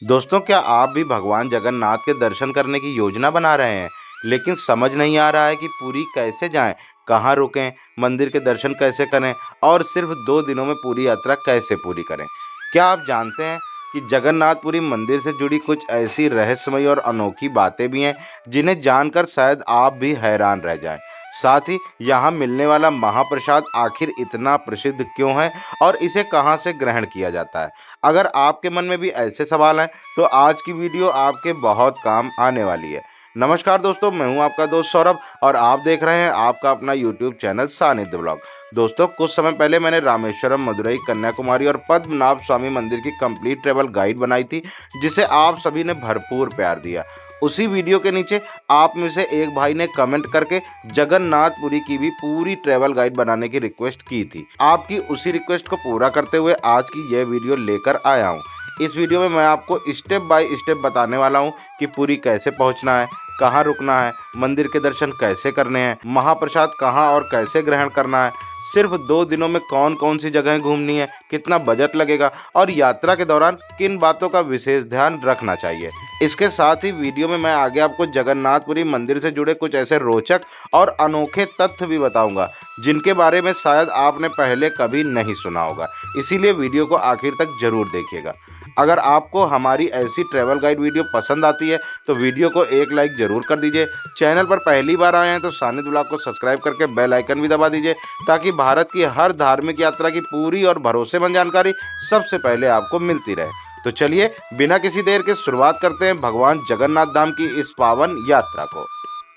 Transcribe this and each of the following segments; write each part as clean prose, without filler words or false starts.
दोस्तों, क्या आप भी भगवान जगन्नाथ के दर्शन करने की योजना बना रहे हैं, लेकिन समझ नहीं आ रहा है कि पुरी कैसे जाएं, कहाँ रुकें, मंदिर के दर्शन कैसे करें और सिर्फ 2 दिनों में पूरी यात्रा कैसे पूरी करें? क्या आप जानते हैं कि जगन्नाथपुरी मंदिर से जुड़ी कुछ ऐसी रहस्यमयी और अनोखी बातें भी हैं, जिन्हें जानकर शायद आप भी हैरान रह जाएं। साथ ही यहाँ मिलने वाला महाप्रसाद आखिर इतना प्रसिद्ध क्यों है और इसे कहाँ से ग्रहण किया जाता है? अगर आपके मन में भी ऐसे सवाल हैं, तो आज की वीडियो आपके बहुत काम आने वाली है। नमस्कार दोस्तों, मैं हूं आपका दोस्त सौरभ और आप देख रहे हैं आपका अपना यूट्यूब चैनल सानिध्य ब्लॉग। दोस्तों, कुछ समय पहले मैंने रामेश्वरम, मदुरई, कन्याकुमारी और पद्मनाभ स्वामी मंदिर की कंप्लीट ट्रेवल गाइड बनाई थी, जिसे आप सभी ने भरपूर प्यार दिया। उसी वीडियो के नीचे आप में से एक भाई ने कमेंट करके जगन्नाथपुरी की भी पूरी ट्रेवल गाइड बनाने की रिक्वेस्ट की थी। आपकी उसी रिक्वेस्ट को पूरा करते हुए आज की यह वीडियो लेकर आया हूँ। इस वीडियो में मैं आपको स्टेप बाय स्टेप बताने वाला हूँ कि पुरी कैसे पहुँचना है, कहाँ रुकना है, मंदिर के दर्शन कैसे करने हैं, महाप्रसाद कहाँ और कैसे ग्रहण करना है, सिर्फ 2 दिनों में कौन कौन सी जगहें घूमनी है, कितना बजट लगेगा और यात्रा के दौरान किन बातों का विशेष ध्यान रखना चाहिए। इसके साथ ही वीडियो में मैं आगे आपको जगन्नाथपुरी मंदिर से जुड़े कुछ ऐसे रोचक और अनोखे तथ्य भी बताऊंगा, जिनके बारे में शायद आपने पहले कभी नहीं सुना होगा। इसीलिए वीडियो को आखिर तक जरूर देखिएगा। अगर आपको हमारी ऐसी ट्रैवल गाइड वीडियो पसंद आती है तो वीडियो को एक लाइक जरूर कर दीजिए। चैनल पर पहली बार आए हैं तो सानिध्य ब्लॉग को सब्सक्राइब करके बेल आइकन भी दबा दीजिए, ताकि भारत की हर धार्मिक यात्रा की पूरी और भरोसेमंद जानकारी सबसे पहले आपको मिलती रहे। तो चलिए, बिना किसी देर के शुरुआत करते हैं भगवान जगन्नाथ धाम की इस पावन यात्रा को।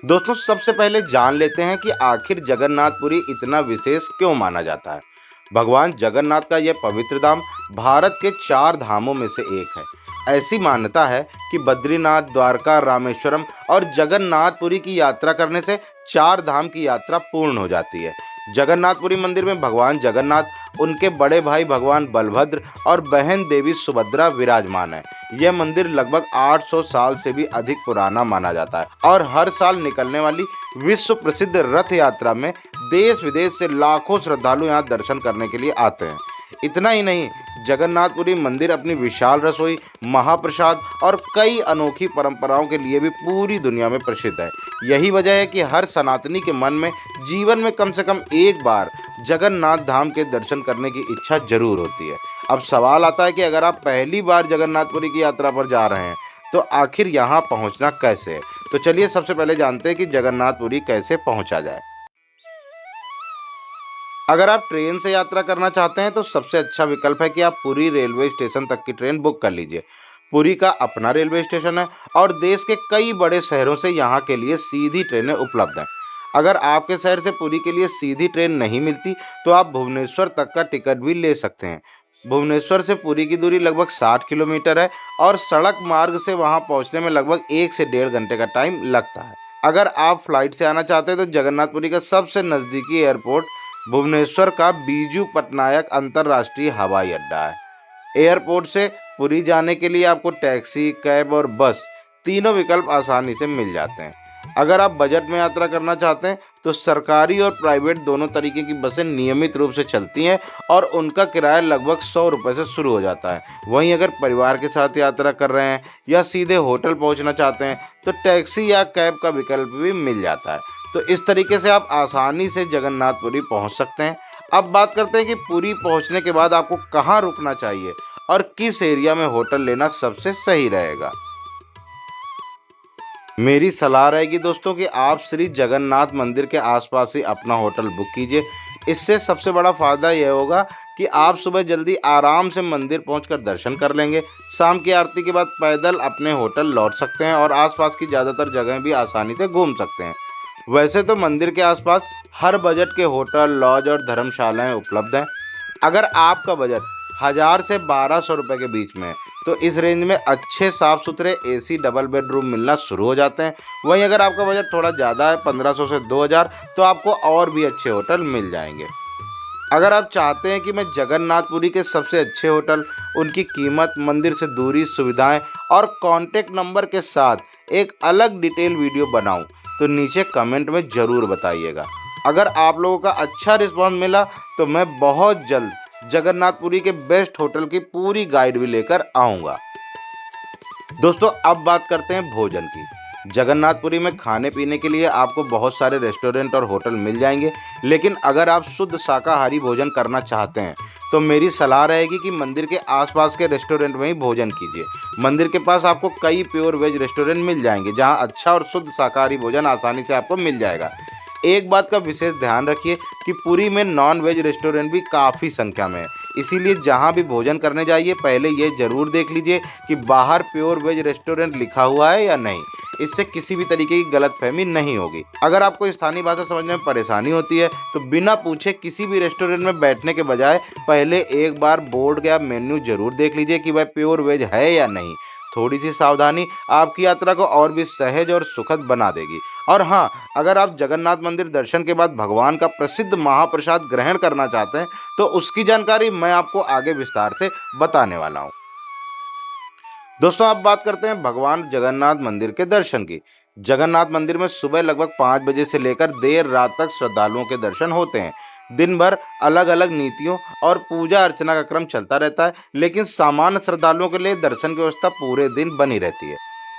दोस्तों, सबसे पहले जान लेते हैं कि आखिर जगन्नाथपुरी इतना विशेष क्यों माना जाता है। भगवान जगन्नाथ का यह पवित्र धाम भारत के 4 धामों में से एक है। ऐसी मान्यता है कि बद्रीनाथ, द्वारका, रामेश्वरम और जगन्नाथपुरी की यात्रा करने से 4 धाम की यात्रा पूर्ण हो जाती है। जगन्नाथपुरी मंदिर में भगवान जगन्नाथ, उनके बड़े भाई भगवान बलभद्र और बहन देवी सुभद्रा विराजमान है। यह मंदिर लगभग 800 साल से भी अधिक पुराना माना जाता है और हर साल निकलने वाली विश्व प्रसिद्ध रथ यात्रा में देश विदेश से लाखों श्रद्धालु यहाँ दर्शन करने के लिए आते हैं। इतना ही नहीं, जगन्नाथपुरी मंदिर अपनी विशाल रसोई, महाप्रसाद और कई अनोखी परंपराओं के लिए भी पूरी दुनिया में प्रसिद्ध है। यही वजह है कि हर सनातनी के मन में जीवन में कम से कम एक बार जगन्नाथ धाम के दर्शन करने की इच्छा जरूर होती है। अब सवाल आता है कि अगर आप पहली बार जगन्नाथपुरी की यात्रा पर जा रहे हैं, तो आखिर यहाँ पहुँचना कैसे है? तो चलिए सबसे पहले जानते हैं कि जगन्नाथपुरी कैसे पहुँचा जाए। अगर आप ट्रेन से यात्रा करना चाहते हैं तो सबसे अच्छा विकल्प है कि आप पुरी रेलवे स्टेशन तक की ट्रेन बुक कर लीजिए। पुरी का अपना रेलवे स्टेशन है और देश के कई बड़े शहरों से यहाँ के लिए सीधी ट्रेनें उपलब्ध हैं। अगर आपके शहर से पुरी के लिए सीधी ट्रेन नहीं मिलती तो आप भुवनेश्वर तक का टिकट भी ले सकते हैं। भुवनेश्वर से पुरी की दूरी लगभग 60 किलोमीटर है और सड़क मार्ग से वहां पहुंचने में लगभग 1 से 1.5 घंटे का टाइम लगता है। अगर आप फ्लाइट से आना चाहते हैं तो जगन्नाथपुरी का सबसे नज़दीकी एयरपोर्ट भुवनेश्वर का बीजू पटनायक अंतर्राष्ट्रीय हवाई अड्डा है। एयरपोर्ट से पुरी जाने के लिए आपको टैक्सी, कैब और बस तीनों विकल्प आसानी से मिल जाते हैं। अगर आप बजट में यात्रा करना चाहते हैं तो सरकारी और प्राइवेट दोनों तरीके की बसें नियमित रूप से चलती हैं और उनका किराया लगभग 100 रुपये से शुरू हो जाता है। वहीं अगर परिवार के साथ यात्रा कर रहे हैं या सीधे होटल पहुंचना चाहते हैं तो टैक्सी या कैब का विकल्प भी मिल जाता है। तो इस तरीके से आप आसानी से जगन्नाथपुरी पहुंच सकते हैं। अब बात करते हैं कि पुरी पहुंचने के बाद आपको कहाँ रुकना चाहिए और किस एरिया में होटल लेना सबसे सही रहेगा। मेरी सलाह रहेगी दोस्तों कि आप श्री जगन्नाथ मंदिर के आसपास ही अपना होटल बुक कीजिए। इससे सबसे बड़ा फायदा यह होगा कि आप सुबह जल्दी आराम से मंदिर पहुंचकर दर्शन कर लेंगे। शाम की आरती के बाद पैदल अपने होटल लौट सकते हैं और आसपास की ज़्यादातर जगहें भी आसानी से घूम सकते हैं। वैसे तो मंदिर के आसपास हर बजट के होटल, लॉज और धर्मशालाएं उपलब्ध हैं। अगर आपका बजट 1000 से 1200 रुपये के बीच में है तो इस रेंज में अच्छे साफ सुथरे एसी डबल बेडरूम मिलना शुरू हो जाते हैं। वहीं अगर आपका बजट थोड़ा ज़्यादा है, 1500 से 2000, तो आपको और भी अच्छे होटल मिल जाएंगे। अगर आप चाहते हैं कि मैं जगन्नाथपुरी के सबसे अच्छे होटल, उनकी कीमत, मंदिर से दूरी, सुविधाएं और कॉन्टैक्ट नंबर के साथ एक अलग डिटेल वीडियो बनाऊं, तो नीचे कमेंट में ज़रूर बताइएगा। अगर आप लोगों का अच्छा रिस्पॉन्स मिला तो मैं बहुत जल्द जगन्नाथपुरी के बेस्ट होटल की पूरी गाइड भी लेकर आऊँगा। दोस्तों अब बात करते हैं भोजन की। जगन्नाथपुरी में खाने पीने के लिए आपको बहुत सारे रेस्टोरेंट और होटल मिल जाएंगे, लेकिन अगर आप शुद्ध शाकाहारी भोजन करना चाहते हैं तो मेरी सलाह रहेगी कि मंदिर के आसपास के रेस्टोरेंट में ही भोजन कीजिए। मंदिर के पास आपको कई प्योर वेज रेस्टोरेंट मिल जाएंगे जहां अच्छा और शुद्ध शाकाहारी भोजन आसानी से आपको मिल जाएगा। एक बात का विशेष ध्यान रखिए कि पुरी में नॉन वेज रेस्टोरेंट भी काफ़ी संख्या में है, इसीलिए जहां भी भोजन करने जाइए पहले ये जरूर देख लीजिए कि बाहर प्योर वेज रेस्टोरेंट लिखा हुआ है या नहीं। इससे किसी भी तरीके की गलतफहमी नहीं होगी। अगर आपको स्थानीय भाषा समझने में परेशानी होती है तो बिना पूछे किसी भी रेस्टोरेंट में बैठने के बजाय पहले एक बार बोर्ड या मेन्यू जरूर देख लीजिए कि वह प्योर वेज है या नहीं। थोड़ी सी सावधानी आपकी यात्रा को और भी सहज और सुखद बना देगी। और हाँ, अगर आप जगन्नाथ मंदिर दर्शन के बाद भगवान का प्रसिद्ध महाप्रसाद ग्रहण करना चाहते हैं तो उसकी जानकारी मैं आपको आगे विस्तार से बताने वाला हूँ। दोस्तों अब बात करते हैं भगवान जगन्नाथ मंदिर के दर्शन की। जगन्नाथ मंदिर में सुबह लगभग 5 बजे से लेकर देर रात तक श्रद्धालुओं के दर्शन होते हैं। दिन भर अलग अलग नीतियों और पूजा अर्चना का क्रम चलता रहता है, लेकिन सामान्य श्रद्धालुओं के लिए दर्शन की व्यवस्था पूरे दिन बनी रहती है।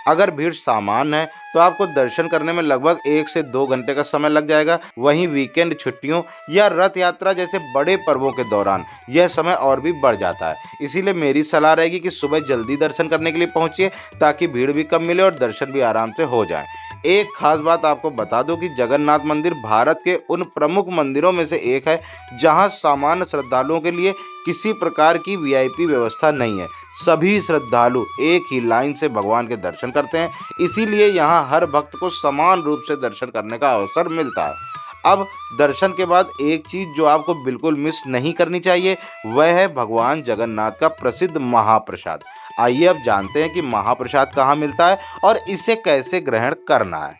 अगर भीड़ सामान्य है तो आपको दर्शन करने में लगभग 1 से 2 घंटे का समय लग जाएगा। वहीं वीकेंड छुट्टियों या रथ यात्रा जैसे बड़े पर्वों के दौरान यह समय और भी बढ़ जाता है। इसीलिए मेरी सलाह रहेगी कि सुबह जल्दी दर्शन करने के लिए पहुंचिए ताकि भीड़ भी कम मिले और दर्शन भी आराम से हो जाए। एक खास बात आपको बता दूं कि जगन्नाथ मंदिर भारत के उन प्रमुख मंदिरों में से एक है जहां सामान्य श्रद्धालुओं के लिए किसी प्रकार की वीआईपी व्यवस्था नहीं है। सभी श्रद्धालु एक ही लाइन से भगवान के दर्शन करते हैं, इसीलिए यहाँ हर भक्त को समान रूप से दर्शन करने का अवसर मिलता है। अब दर्शन के बाद एक चीज जो आपको बिल्कुल मिस नहीं करनी चाहिए वह है भगवान जगन्नाथ का प्रसिद्ध महाप्रसाद। आइए अब जानते हैं कि महाप्रसाद कहाँ मिलता है और इसे कैसे ग्रहण करना है।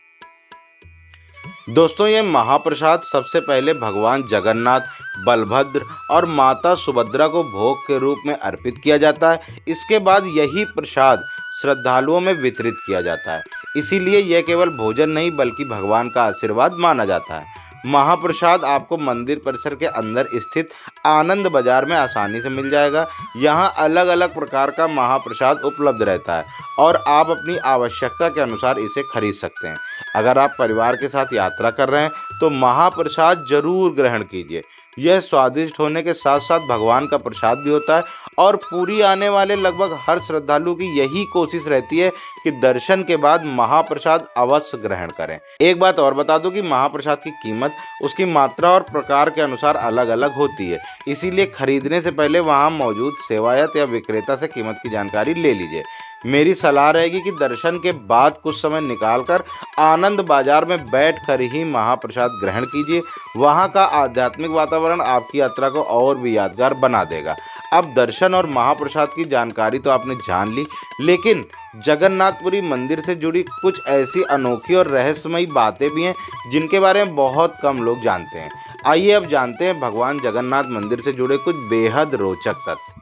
दोस्तों ये महाप्रसाद सबसे पहले भगवान जगन्नाथ, बलभद्र और माता सुभद्रा को भोग के रूप में अर्पित किया जाता है। इसके बाद यही प्रसाद श्रद्धालुओं में वितरित किया जाता है। इसीलिए यह केवल भोजन नहीं बल्कि भगवान का आशीर्वाद माना जाता है। महाप्रसाद आपको मंदिर परिसर के अंदर स्थित आनंद बाजार में आसानी से मिल जाएगा। यहाँ अलग अलग प्रकार का महाप्रसाद उपलब्ध रहता है और आप अपनी आवश्यकता के अनुसार इसे खरीद सकते हैं। अगर आप परिवार के साथ यात्रा कर रहे हैं तो महाप्रसाद जरूर ग्रहण कीजिए। यह स्वादिष्ट होने के साथ साथ भगवान का प्रसाद भी होता है और पूरी आने वाले लगभग हर श्रद्धालु की यही कोशिश रहती है कि दर्शन के बाद महाप्रसाद अवश्य ग्रहण करें। एक बात और बता दूं कि महाप्रसाद की कीमत उसकी मात्रा और प्रकार के अनुसार अलग अलग होती है, इसीलिए खरीदने से पहले वहां मौजूद सेवायत या विक्रेता से कीमत की जानकारी ले लीजिए। मेरी सलाह रहेगी कि दर्शन के बाद कुछ समय निकालकर आनंद बाजार में बैठकर ही महाप्रसाद ग्रहण कीजिए। वहाँ का आध्यात्मिक वातावरण आपकी यात्रा को और भी यादगार बना देगा। अब दर्शन और महाप्रसाद की जानकारी तो आपने जान ली, लेकिन जगन्नाथपुरी मंदिर से जुड़ी कुछ ऐसी अनोखी और रहस्यमयी बातें भी हैं जिनके बारे में बहुत कम लोग जानते हैं। आइए अब जानते हैं भगवान जगन्नाथ मंदिर से जुड़े कुछ बेहद रोचक तथ्य।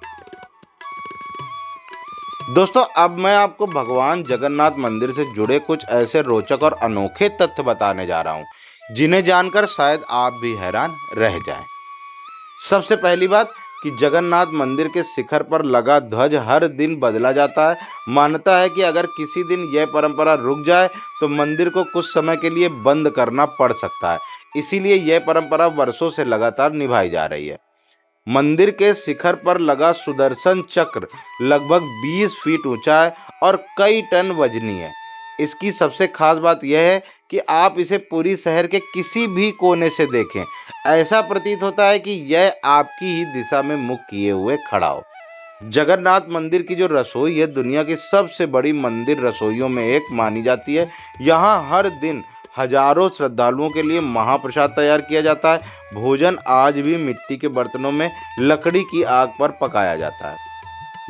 दोस्तों अब मैं आपको भगवान जगन्नाथ मंदिर से जुड़े कुछ ऐसे रोचक और अनोखे तथ्य बताने जा रहा हूं जिन्हें जानकर शायद आप भी हैरान रह जाएं। सबसे पहली बात कि जगन्नाथ मंदिर के शिखर पर लगा ध्वज हर दिन बदला जाता है। मान्यता है कि अगर किसी दिन यह परंपरा रुक जाए तो मंदिर को कुछ समय के लिए बंद करना पड़ सकता है। इसीलिए यह परंपरा वर्षों से लगातार निभाई जा रही है। मंदिर के शिखर पर लगा सुदर्शन चक्र लगभग 20 फीट ऊंचा है और कई टन वजनी है। इसकी सबसे खास बात यह है कि आप इसे पूरी शहर के किसी भी कोने से देखें, ऐसा प्रतीत होता है कि यह आपकी ही दिशा में मुख किए हुए खड़ा हो। जगन्नाथ मंदिर की जो रसोई है दुनिया की सबसे बड़ी मंदिर रसोइयों में एक मानी जाती है। यहाँ हर दिन हजारों श्रद्धालुओं के लिए महाप्रसाद तैयार किया जाता है। भोजन आज भी मिट्टी के बर्तनों में लकड़ी की आग पर पकाया जाता है।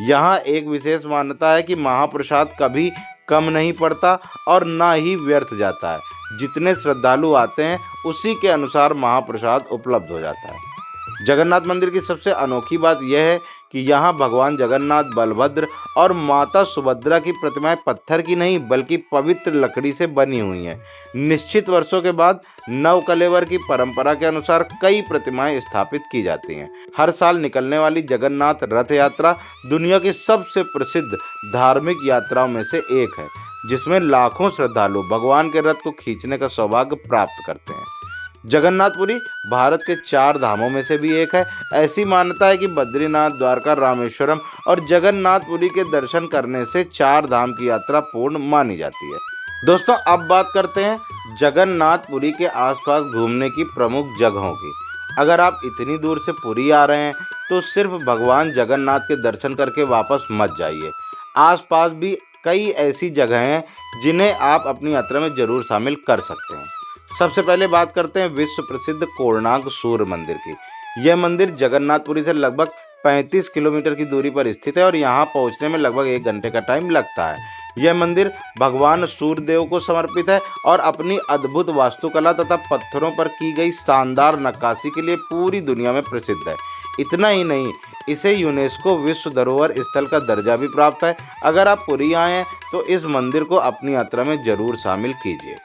यहाँ एक विशेष मान्यता है कि महाप्रसाद कभी कम नहीं पड़ता और ना ही व्यर्थ जाता है। जितने श्रद्धालु आते हैं उसी के अनुसार महाप्रसाद उपलब्ध हो जाता है। जगन्नाथ मंदिर की सबसे अनोखी बात यह है कि यहाँ भगवान जगन्नाथ, बलभद्र और माता सुभद्रा की प्रतिमाएं पत्थर की नहीं बल्कि पवित्र लकड़ी से बनी हुई हैं। निश्चित वर्षों के बाद नवकलेवर की परंपरा के अनुसार कई प्रतिमाएं स्थापित की जाती हैं। हर साल निकलने वाली जगन्नाथ रथ यात्रा दुनिया की सबसे प्रसिद्ध धार्मिक यात्राओं में से एक है, जिसमें लाखों श्रद्धालु भगवान के रथ को खींचने का सौभाग्य प्राप्त करते हैं। जगन्नाथपुरी भारत के 4 धामों में से भी एक है। ऐसी मान्यता है कि बद्रीनाथ, द्वारका, रामेश्वरम और जगन्नाथपुरी के दर्शन करने से 4 धाम की यात्रा पूर्ण मानी जाती है। दोस्तों, अब बात करते हैं जगन्नाथपुरी के आसपास घूमने की प्रमुख जगहों की। अगर आप इतनी दूर से पुरी आ रहे हैं तो सिर्फ भगवान जगन्नाथ के दर्शन करके वापस मत जाइए। आसपास भी कई ऐसी जगह हैं जिन्हें आप अपनी यात्रा में जरूर शामिल कर सकते हैं। सबसे पहले बात करते हैं विश्व प्रसिद्ध कोणार्क सूर्य मंदिर की। यह मंदिर जगन्नाथपुरी से लगभग 35 किलोमीटर की दूरी पर स्थित है और यहाँ पहुँचने में लगभग 1 घंटे का टाइम लगता है। यह मंदिर भगवान सूर्य देव को समर्पित है और अपनी अद्भुत वास्तुकला तथा पत्थरों पर की गई शानदार नक्काशी के लिए पूरी दुनिया में प्रसिद्ध है। इतना ही नहीं, इसे यूनेस्को विश्व धरोहर स्थल का दर्जा भी प्राप्त है। अगर आप पुरी आए हैं तो इस मंदिर को अपनी यात्रा में जरूर शामिल कीजिए।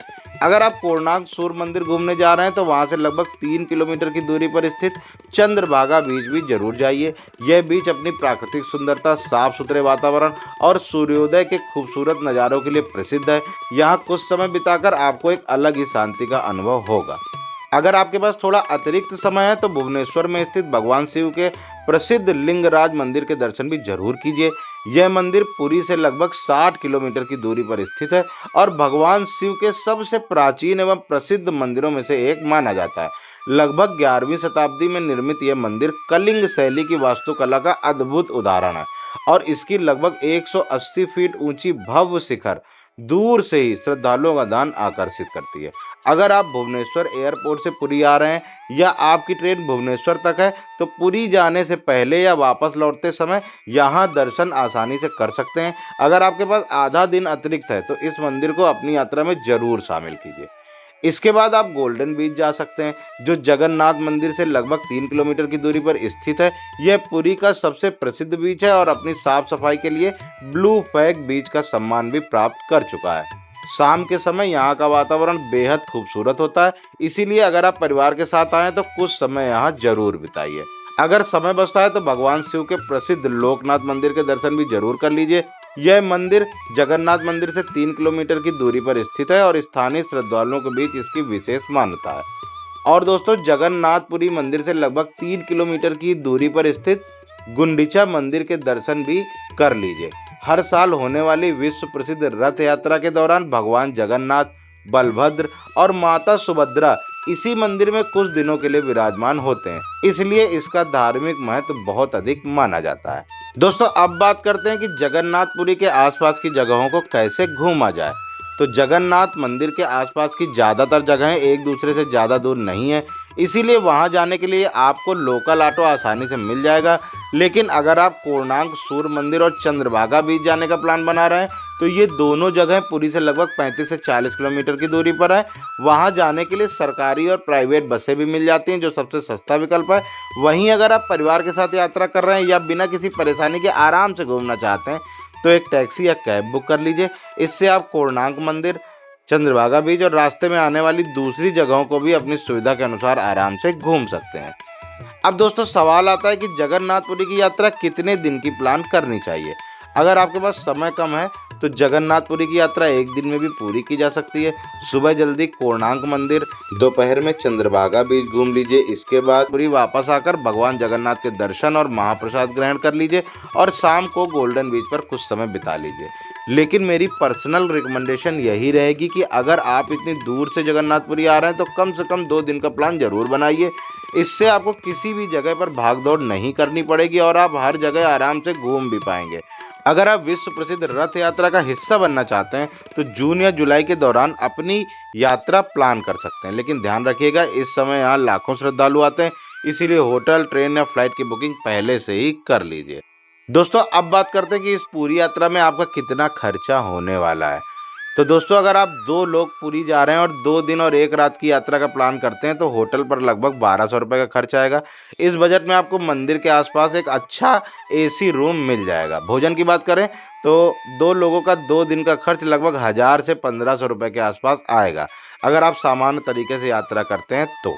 अगर आप कोणार्क सूर्य मंदिर घूमने जा रहे हैं तो वहां से लगभग 3 किलोमीटर की दूरी पर स्थित चंद्रभागा बीच भी जरूर जाइए। यह बीच अपनी प्राकृतिक सुंदरता, साफ सुथरे वातावरण और सूर्योदय के खूबसूरत नज़ारों के लिए प्रसिद्ध है। यहाँ कुछ समय बिताकर आपको एक अलग ही शांति का अनुभव होगा। अगर आपके पास थोड़ा अतिरिक्त समय है तो भुवनेश्वर में स्थित भगवान शिव के प्रसिद्ध लिंगराज मंदिर के दर्शन भी जरूर कीजिए। यह मंदिर पुरी से लगभग 60 किलोमीटर की दूरी पर स्थित है और भगवान शिव के सबसे प्राचीन एवं प्रसिद्ध मंदिरों में से एक माना जाता है। लगभग 11वीं शताब्दी में निर्मित यह मंदिर कलिंग शैली की वास्तुकला का अद्भुत उदाहरण है और इसकी लगभग 180 फीट ऊंची भव्य शिखर दूर से ही श्रद्धालुओं का ध्यान आकर्षित करती है। अगर आप भुवनेश्वर एयरपोर्ट से पुरी आ रहे हैं या आपकी ट्रेन भुवनेश्वर तक है तो पुरी जाने से पहले या वापस लौटते समय यहाँ दर्शन आसानी से कर सकते हैं। अगर आपके पास आधा दिन अतिरिक्त है तो इस मंदिर को अपनी यात्रा में जरूर शामिल कीजिए। इसके बाद आप गोल्डन बीच जा सकते हैं जो जगन्नाथ मंदिर से लगभग 3 किलोमीटर की दूरी पर स्थित है। यह पुरी का सबसे प्रसिद्ध बीच है और अपनी साफ सफाई के लिए ब्लू फ्लैग बीच का सम्मान भी प्राप्त कर चुका है। शाम के समय यहाँ का वातावरण बेहद खूबसूरत होता है, इसीलिए अगर आप परिवार के साथ आए तो कुछ समय यहाँ जरूर बिताइए। अगर समय बचता है तो भगवान शिव के प्रसिद्ध लोकनाथ मंदिर के दर्शन भी जरूर कर लीजिए। यह मंदिर जगन्नाथ मंदिर से 3 किलोमीटर की दूरी पर स्थित है और स्थानीय श्रद्धालुओं के बीच इसकी विशेष मान्यता है। और दोस्तों, जगन्नाथपुरी मंदिर से लगभग 3 किलोमीटर की दूरी पर स्थित गुंडीचा मंदिर के दर्शन भी कर लीजिए। हर साल होने वाली विश्व प्रसिद्ध रथ यात्रा के दौरान भगवान जगन्नाथ, बलभद्र और माता सुभद्रा इसी मंदिर में कुछ दिनों के लिए विराजमान होते हैं, इसलिए इसका धार्मिक महत्व बहुत अधिक माना जाता है। दोस्तों, अब बात करते हैं कि जगन्नाथपुरी के आसपास की जगहों को कैसे घूमा जाए। तो जगन्नाथ मंदिर के आसपास की ज़्यादातर जगहें एक दूसरे से ज़्यादा दूर नहीं है, इसीलिए वहां जाने के लिए आपको लोकल ऑटो आसानी से मिल जाएगा। लेकिन अगर आप कोणार्क सूर्य मंदिर और चंद्रभागा बीच जाने का प्लान बना रहे हैं तो ये दोनों जगह पुरी से लगभग 35 से 40 किलोमीटर की दूरी पर है। वहां जाने के लिए सरकारी और प्राइवेट बसें भी मिल जाती हैं जो सबसे सस्ता विकल्प है। वहीं अगर आप परिवार के साथ यात्रा कर रहे हैं या बिना किसी परेशानी के आराम से घूमना चाहते हैं तो एक टैक्सी या कैब बुक कर लीजिए। इससे आप कोणार्क मंदिर, चंद्रभागा बीच और रास्ते में आने वाली दूसरी जगहों को भी अपनी सुविधा के अनुसार आराम से घूम सकते हैं। अब दोस्तों, सवाल आता है कि जगन्नाथपुरी की यात्रा कितने दिन की प्लान करनी चाहिए। अगर आपके पास समय कम है तो जगन्नाथपुरी की यात्रा एक दिन में भी पूरी की जा सकती है। सुबह जल्दी कोणार्क मंदिर, दोपहर में चंद्रभागा बीच घूम लीजिए। इसके बाद पुरी वापस आकर भगवान जगन्नाथ के दर्शन और महाप्रसाद ग्रहण कर लीजिए और शाम को गोल्डन बीच पर कुछ समय बिता लीजिए। लेकिन मेरी पर्सनल रिकमेंडेशन यही रहेगी कि अगर आप इतनी दूर से जगन्नाथपुरी आ रहे हैं तो कम से कम 2 दिन का प्लान जरूर बनाइए। इससे आपको किसी भी जगह पर भाग दौड़ नहीं करनी पड़ेगी और आप हर जगह आराम से घूम भी पाएंगे। अगर आप विश्व प्रसिद्ध रथ यात्रा का हिस्सा बनना चाहते हैं तो जून या जुलाई के दौरान अपनी यात्रा प्लान कर सकते हैं। लेकिन ध्यान रखिएगा, इस समय यहाँ लाखों श्रद्धालु आते हैं, इसीलिए होटल, ट्रेन या फ्लाइट की बुकिंग पहले से ही कर लीजिए। दोस्तों, अब बात करते हैं कि इस पूरी यात्रा में आपका कितना खर्चा होने वाला है। तो दोस्तों, अगर आप 2 लोग पुरी जा रहे हैं और 2 दिन और 1 रात की यात्रा का प्लान करते हैं तो होटल पर लगभग 1200 रुपए का खर्च आएगा। इस बजट में आपको मंदिर के आसपास एक अच्छा एसी रूम मिल जाएगा। भोजन की बात करें तो 2 लोगों का 2 दिन का खर्च लगभग 1000 से 1500 रुपए के आसपास आएगा, अगर आप सामान्य तरीके से यात्रा करते हैं तो।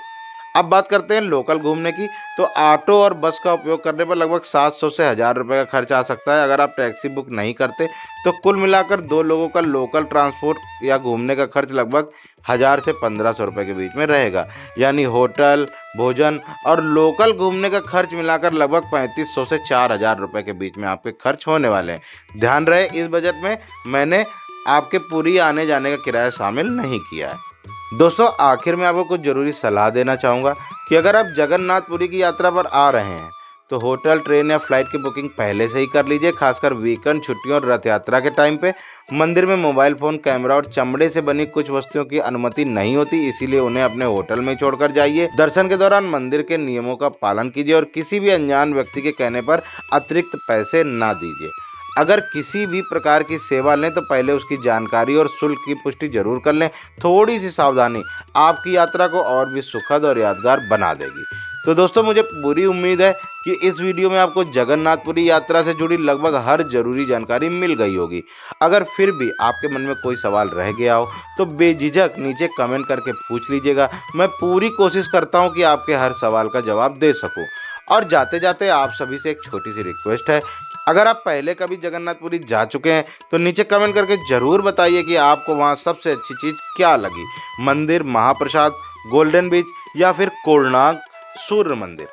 अब बात करते हैं लोकल घूमने की, तो ऑटो और बस का उपयोग करने पर लगभग 700 से 1000 रुपए का खर्च आ सकता है। अगर आप टैक्सी बुक नहीं करते तो कुल मिलाकर 2 लोगों का लोकल ट्रांसपोर्ट या घूमने का खर्च लगभग 1000 से 1500 रुपए के बीच में रहेगा। यानी होटल, भोजन और लोकल घूमने का खर्च मिलाकर लगभग 3500 से 4000 रुपए के बीच में आपके खर्च होने वाले हैं। ध्यान रहे, इस बजट में मैंने आपके पूरी आने जाने का किराया शामिल नहीं किया है। दोस्तों, आखिर में आपको कुछ ज़रूरी सलाह देना चाहूँगा कि अगर आप जगन्नाथपुरी की यात्रा पर आ रहे हैं तो होटल, ट्रेन या फ्लाइट की बुकिंग पहले से ही कर लीजिए, खासकर वीकेंड, छुट्टियों और रथ यात्रा के टाइम पे। मंदिर में मोबाइल फ़ोन, कैमरा और चमड़े से बनी कुछ वस्तुओं की अनुमति नहीं होती, इसीलिए उन्हें अपने होटल में ही छोड़कर जाइए। दर्शन के दौरान मंदिर के नियमों का पालन कीजिए और किसी भी अनजान व्यक्ति के कहने पर अतिरिक्त पैसे ना दीजिए। अगर किसी भी प्रकार की सेवा लें तो पहले उसकी जानकारी और शुल्क की पुष्टि जरूर कर लें। थोड़ी सी सावधानी आपकी यात्रा को और भी सुखद और यादगार बना देगी। तो दोस्तों, मुझे पूरी उम्मीद है कि इस वीडियो में आपको जगन्नाथपुरी यात्रा से जुड़ी लगभग हर जरूरी जानकारी मिल गई होगी। अगर फिर भी आपके मन में कोई सवाल रह गया हो तो बेझिझक नीचे कमेंट करके पूछ लीजिएगा। मैं पूरी कोशिश करता हूँ कि आपके हर सवाल का जवाब दे सकूँ। और जाते जाते आप सभी से एक छोटी सी रिक्वेस्ट है, अगर आप पहले कभी जगन्नाथपुरी जा चुके हैं तो नीचे कमेंट करके जरूर बताइए कि आपको वहां सबसे अच्छी चीज क्या लगी। मंदिर, महाप्रसाद, गोल्डन बीच या फिर कोणार्क सूर्य मंदिर।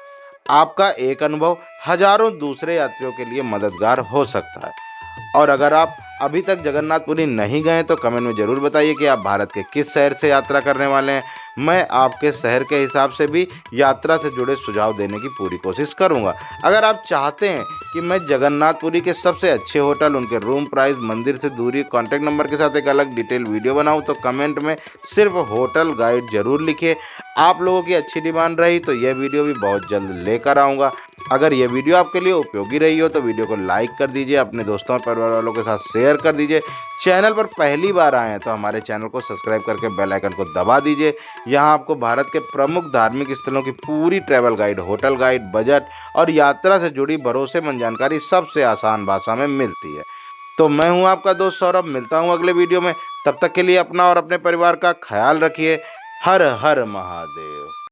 आपका एक अनुभव हजारों दूसरे यात्रियों के लिए मददगार हो सकता है। और अगर आप अभी तक जगन्नाथपुरी नहीं गए तो कमेंट में जरूर बताइए कि आप भारत के किस शहर से यात्रा करने वाले हैं। मैं आपके शहर के हिसाब से भी यात्रा से जुड़े सुझाव देने की पूरी कोशिश करूंगा। अगर आप चाहते हैं कि मैं जगन्नाथपुरी के सबसे अच्छे होटल, उनके रूम प्राइस, मंदिर से दूरी, कॉन्टैक्ट नंबर के साथ एक अलग डिटेल वीडियो बनाऊं तो कमेंट में सिर्फ होटल गाइड जरूर लिखिए। आप लोगों की अच्छी डिमांड रही तो यह वीडियो भी बहुत जल्द लेकर आऊँगा। अगर यह वीडियो आपके लिए उपयोगी रही हो तो वीडियो को लाइक कर दीजिए, अपने दोस्तों और परिवार वालों के साथ शेयर कर दीजिए। चैनल पर पहली बार आए हैं तो हमारे चैनल को सब्सक्राइब करके बेल आइकन को दबा दीजिए। यहाँ आपको भारत के प्रमुख धार्मिक स्थलों की पूरी travel guide, hotel guide, budget और यात्रा से जुड़ी भरोसेमंद जानकारी सबसे आसान भाषा में मिलती है। तो मैं हूँ आपका दोस्त सौरभ, मिलता हूँ अगले वीडियो में। तब तक के लिए अपना और अपने परिवार का ख्याल रखिए। हर हर महादेव।